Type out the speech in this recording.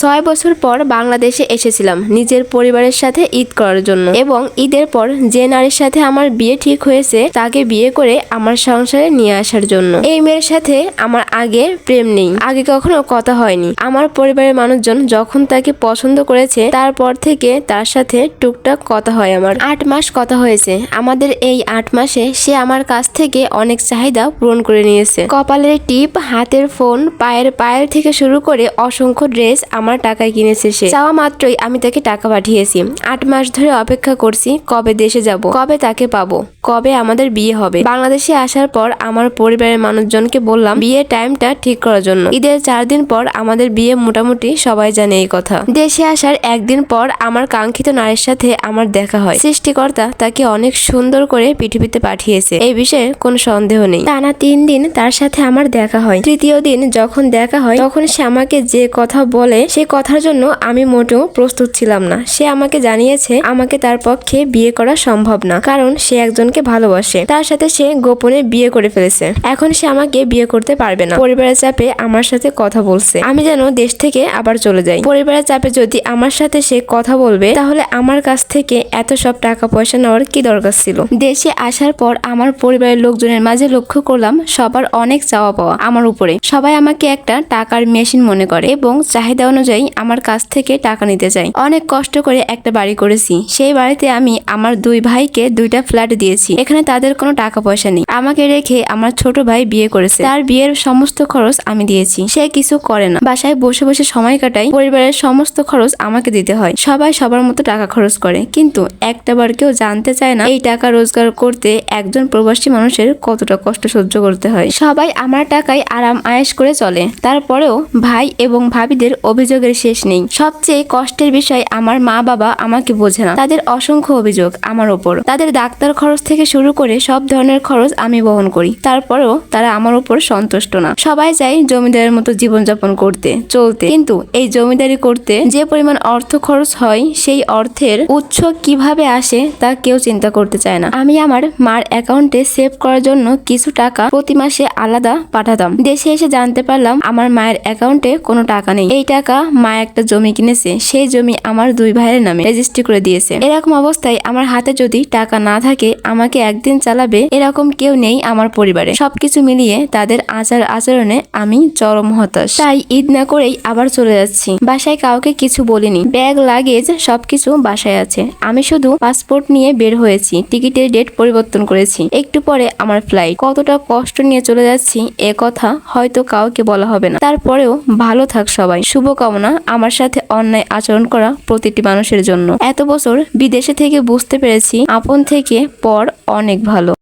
6 বছর পর বাংলাদেশে এসেছিলাম নিজের পরিবারের সাথে ঈদ করার জন্য এবং ঈদের পর যে নারীর সাথে আমার বিয়ে ঠিক হয়েছে তাকে বিয়ে করে আমার সংসারে নিয়ে আসার জন্য। এই মেয়ের সাথে আমার আগে প্রেম নেই, আগে কখনো কথা হয়নি। আমার পরিবারের মানুষজন যখন তাকে পছন্দ করেছে তারপর থেকে তার সাথে টুকটাক কথা হয়। আমার 8 মাস কথা হয়েছে। আমাদের এই 8 মাসে সে আমার কাছ থেকে অনেক চাহিদা পূরণ করে নিয়েছে। কপালের টিপ, হাতের ফোন, পায়ের থেকে শুরু করে অসংখ্য ড্রেস আমার টাকায় কিনেছে সে। চাওয়া মাত্রই আমি তাকে টাকা পাঠিয়েছি। 8 মাস ধরে অপেক্ষা করছি কবে দেশে যাব, কবে তাকে পাবো, কবে আমাদের বিয়ে হবে। বাংলাদেশে আসার পর আমার পরিবারের মানুষজনকে বললাম বিয়ের টাইমটা ঠিক করার জন্য। ঈদের 4 দিন পর আমাদের বিয়ে, মোটামুটি সবাই জানে এই কথা। দেশে আসার একদিন পর আমার কাঙ্ক্ষিত নারীর সাথে আমার দেখা হয়। সৃষ্টিকর্তা তাকে অনেক সুন্দর করে পৃথিবীতে পাঠিয়েছে, এই বিষয়ে কোনো সন্দেহ নেই। টানা 3 দিন তার সাথে আমার দেখা হয়। তৃতীয় দিন যখন দেখা হয় তখন সে আমাকে যে কথা বলে সে কথার জন্য আমি মোটেও প্রস্তুত ছিলাম না। সে আমাকে জানিয়েছে আমাকে তার পক্ষে বিয়ে করা সম্ভব না, কারণ সে একজনকে ভালোবাসে, তার সাথে সে গোপনে বিয়ে করে ফেলেছে। এখন সে আমাকে বিয়ে করতে পারবে না। পরিবারের চাপে আমার সাথে কথা বলছে আমি যেন দেশ থেকে আবার চলে যাই। পরিবারের চাপে যদি আমার সাথে সে কথা বলবে তাহলে আমার কাছ থেকে এত সব টাকা পয়সা নেওয়ার কি দরকার ছিল। দেশে আসার পর আমার পরিবারের লোকজনের মাঝে লক্ষ্য করলাম সবার অনেক চাওয়া পাওয়া আমার উপরে। সবাই আমাকে একটা টাকার মেশিন মনে করে এবং চাহিদা অনুযায়ী আমার কাছ থেকে টাকা নিতে চাই। অনেক কষ্ট করে একটা বাড়ি করেছি, সেই বাড়িতে আমি আমার 2 ভাইকে 2টা ফ্ল্যাট দিয়েছি। এখানে তাদের কোনো টাকা পয়সা নেই। আমাকে রেখে আমার ছোট ভাই বিয়ে করেছে, তার বিয়ের সমস্ত খরচ আমি দিয়েছি। সে কিছু করে না, বাসায় বসে বসে সময় কাটাই। পরিবারের সমস্ত খরচ আমাকে দিতে হয়। সবাই সবার মতো টাকা খরচ করে, কিন্তু একটাবার কেউ জানতে চায় না এই টাকা রোজগার করতে একজন প্রবাসী মানুষের কতটা কষ্ট সহ্য করতে হয়। সবাই আমার টাকায় আরাম আয়েশ করে চলে, তারপরেও ভাই এবং ভাবিদের অভিযোগের শেষ নেই। সবচেয়ে কষ্টের বিষয় আমার মা বাবা আমাকে বোঝে না। তাদের অসংখ্য অভিযোগ আমার ওপর। তাদের ডাক্তার খরচ থেকে শুরু করে সব ধরনের খরচ আমি বহন করি, তারপরেও তারা আমার উপর সন্তুষ্ট না। সবাই চায় জমিদারের মতো জীবনযাপন করতে, চলতে, কিন্তু এই জমিদারি করতে যে পরিমাণ অর্থ খরচ হয় সেই অর্থের উৎস কিভাবে আসে তা কেউ চিন্তা করতে চায় না। আমি আমার মার অ্যাকাউন্টে সেভ করার জন্য কিছু টাকা প্রতি মাসে আলাদা পাঠাতাম। দেশে এসে জানতে পারলাম আমার মায়ের অ্যাকাউন্টে কোনো টাকা নেই। এই টাকা মা একটা জমি কিনেছে, সেই জমি আমার 2 ভাইয়ের নামে রেজিস্ট্রি করে দিয়েছে। এরকম অবস্থায় আমার হাতে যদি টাকা না থাকে আমাকে একদিন চালাবে এরকম কেউ নেই আমার পরিবারে। সবকিছু মিলিয়ে তাদের আচরণে আমি চরম হতাশ। তাই ঈদ না করেই আবার চলে যাচ্ছি। বাসায় কাউকে কিছু বলিনি। ব্যাগ, লাগেজ সবকিছু বাসায় আছে। আমি শুধু পাসপোর্ট নিয়ে বের হয়েছি, টিকিটের ডেট পরিবর্তন করেছি। একটু পরে আমার ফ্লাইট। কতটা কষ্ট নিয়ে চলে যাচ্ছি এ কথা হয়তো কাউকে বলা হবে না। তারপরেও ভালো থাক সবাই। শুভকামনা আমার সাথে অন্যায় আচরণ করা প্রতিটি মানুষের জন্য। এত বছর বিদেশে থেকে বুঝতে পেরেছি আপন থেকে পর অনেক ভালো।